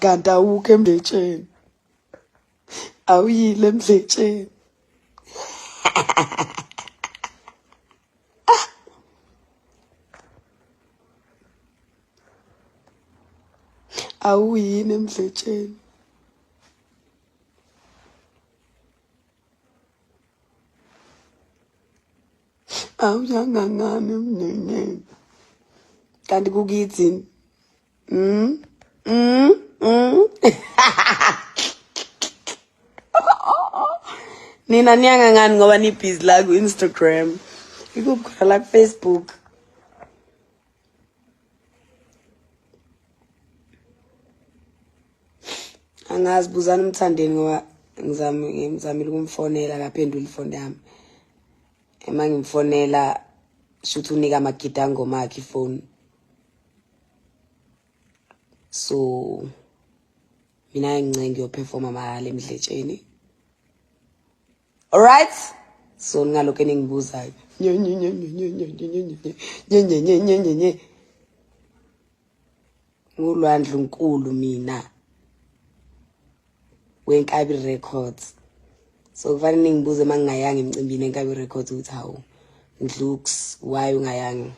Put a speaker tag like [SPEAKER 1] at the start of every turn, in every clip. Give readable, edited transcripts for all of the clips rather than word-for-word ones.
[SPEAKER 1] kanti awukho emdletsheni, awuyile emdletsheni. Awuyini emdletsheni. Awuyangangani emneneni. Kanti kukithini? Nina niyangangani ngoba nibhizi la ku-Instagram. Ikuphi khona la ku-Facebook. Angazi buzana uMthandeni ngoba ngizamile ukumfonela akaphendula ifoni yami. Ema ngimfonela shuthi unika amagida ngoma akhe ifoni. So mina ngincenge uyoperforma mahhala emdletsheni. Alright? So ngalokho engibuzayo. ULwa Ndlukulu mina. Wenkabi Records. So kufanele ngibuze mangingayanga emcimbini enkabi Records ukuthi hawu Ndluks why ungayanga.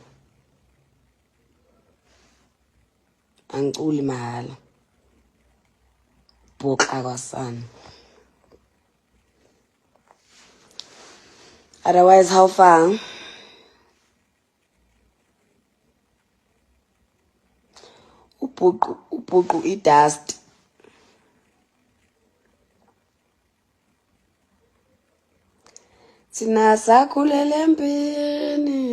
[SPEAKER 1] Angiculi mahala. Boxa kwasana. Otherwise how far? Ubhuqu idust. Sina sakhulele empini